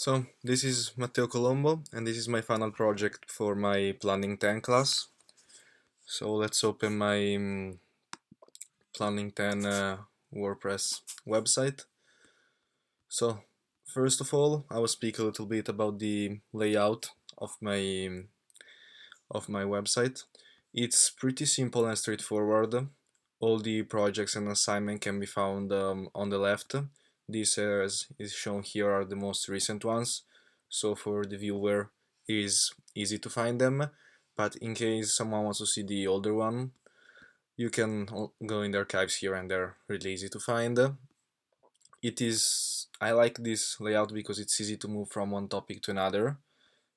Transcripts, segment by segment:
So this is Matteo Colombo and this is my final project for my Planning 10 class. So let's open my Planning 10 WordPress website. So first of all, I will speak a little bit about the layout of my website. It's pretty simple and straightforward. All the projects and assignment can be found on the left. These as is shown here are the most recent ones, so for the viewer it is easy to find them, but in case someone wants to see the older one, you can go in the archives here and they're really easy to find. I like this layout because it's easy to move from one topic to another,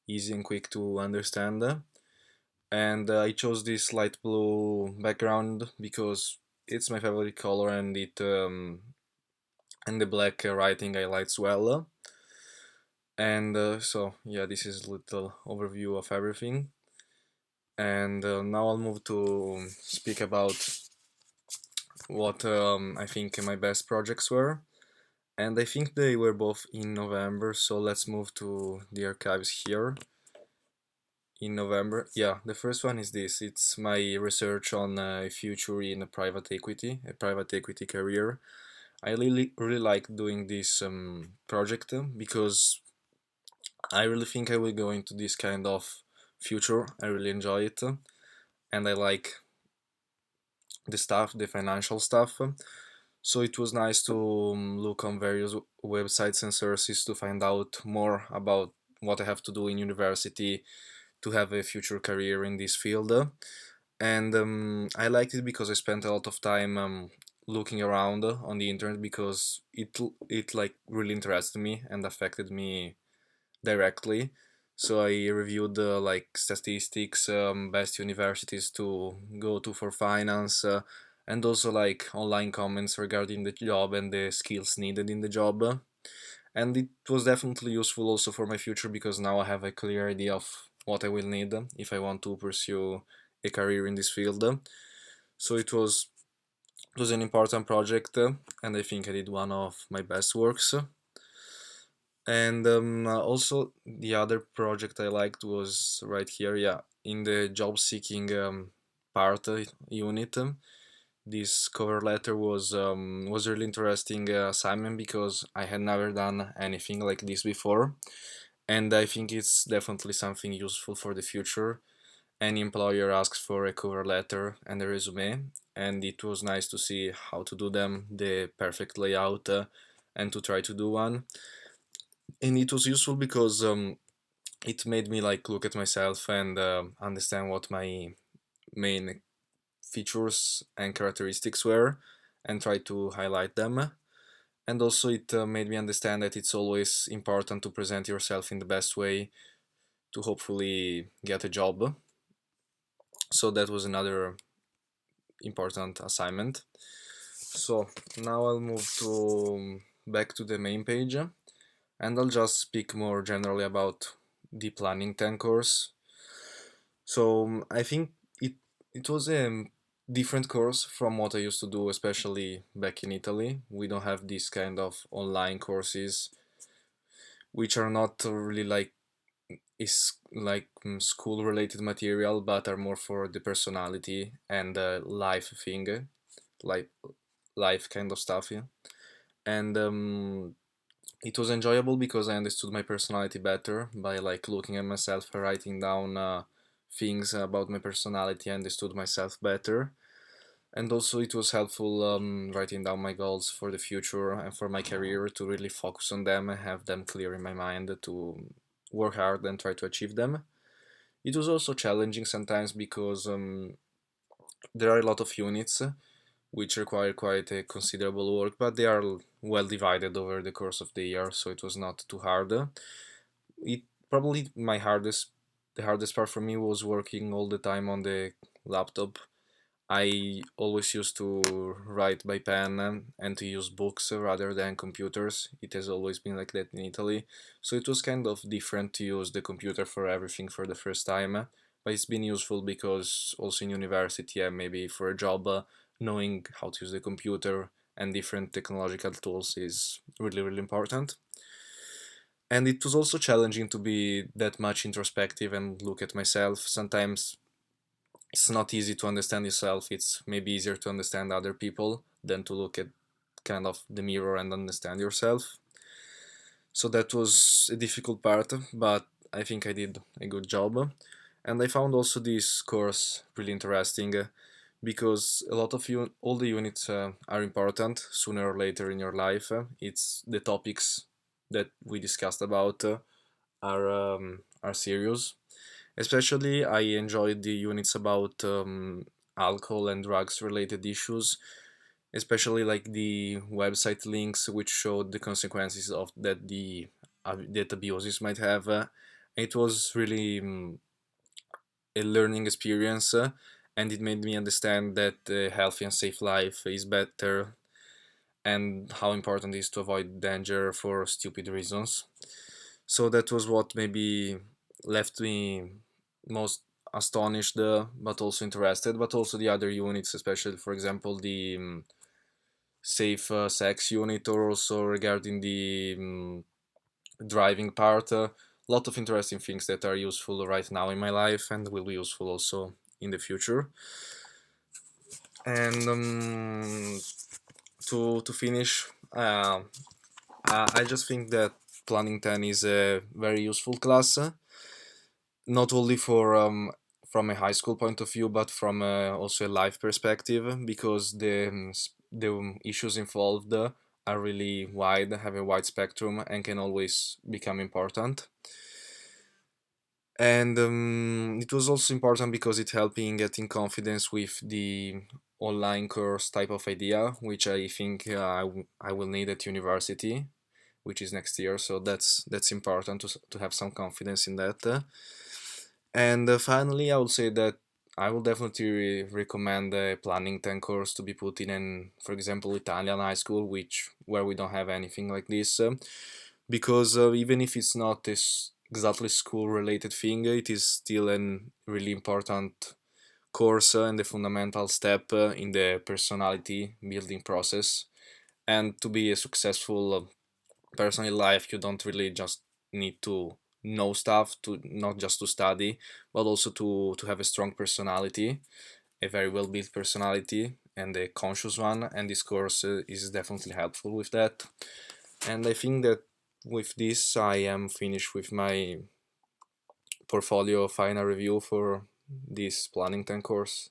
easy and quick to understand. And I chose this light blue background because it's my favorite color and it and the black writing I like as well. And so yeah, this is a little overview of everything. And now I'll move to speak about what I think my best projects were. And I think they were both in November, so let's move to the archives here. In November, yeah, the first one is this. It's my research on a future in a private equity career. I really like doing this project because I really think I will go into this kind of future. I really enjoy it, and I like the financial stuff. So it was nice to look on various websites and sources to find out more about what I have to do in university to have a future career in this field. And I liked it because I spent a lot of time looking around on the internet because it like really interested me and affected me directly. So I reviewed like statistics, best universities to go to for finance, and also like online comments regarding the job and the skills needed in the job. And it was definitely useful also for my future because now I have a clear idea of what I will need if I want to pursue a career in this field. So it was an important project, and I think I did one of my best works. And also the other project I liked was right here, yeah, in the job seeking part unit. This cover letter was really interesting assignment because I had never done anything like this before, and I think it's definitely something useful for the future. Any employer asks for a cover letter and a resume, and it was nice to see how to do them, the perfect layout, and to try to do one. And it was useful because it made me like look at myself and understand what my main features and characteristics were and try to highlight them. And also it made me understand that it's always important to present yourself in the best way to hopefully get a job. So that was another important assignment. So now I'll move to back to the main page and I'll just speak more generally about the Planning 10 course. So I think it was a different course from what I used to do, especially back in Italy. We don't have this kind of online courses, which are not really like school related material, but are more for the personality and life thing, like life kind of stuff. Yeah, and it was enjoyable because I understood my personality better by like looking at myself and writing down things about my personality. I understood myself better, and also it was helpful writing down my goals for the future and for my career to really focus on them and have them clear in my mind to work hard and try to achieve them. It was also challenging sometimes because there are a lot of units which require quite a considerable work, but they are well divided over the course of the year, so it was not too hard. It probably the hardest part for me was working all the time on the laptop. I always used to write by pen and to use books rather than computers. It has always been like that in Italy, so it was kind of different to use the computer for everything for the first time. But it's been useful because also in university and maybe for a job, knowing how to use the computer and different technological tools is really important. And it was also challenging to be that much introspective and look at myself. Sometimes it's not easy to understand yourself. It's maybe easier to understand other people than to look at kind of the mirror and understand yourself. So that was a difficult part, but I think I did a good job. And I found also this course really interesting because a lot of all the units are important sooner or later in your life. It's the topics that we discussed about are serious. Especially, I enjoyed the units about alcohol and drugs related issues, especially like the website links which showed the consequences of that abuses might have. It was really a learning experience, and it made me understand that a healthy and safe life is better, and how important it is to avoid danger for stupid reasons. So that was what maybe left me most astonished, but also interested, but also the other units, especially, for example, the safe sex unit, or also regarding the driving part. A lot of interesting things that are useful right now in my life and will be useful also in the future. And to finish, I just think that Planning 10 is a very useful class, not only for from a high school point of view, but from also a life perspective, because the issues involved are really wide, have a wide spectrum, and can always become important. And it was also important because it helped me in getting confidence with the online course type of idea, which I think I will need at university, which is next year. So that's important to have some confidence in that. And finally, I would say that I will definitely recommend the Planning 10 course to be put in an, for example, Italian high school, which where we don't have anything like this, because even if it's not this exactly school related thing, it is still a really important course and a fundamental step in the personality building process. And to be a successful person in life, you don't really just need to know stuff, to not just to study, but also to have a strong personality, a very well built personality, and a conscious one. And this course is definitely helpful with that. And I think that with this, I am finished with my portfolio final review for this Planning 10 course.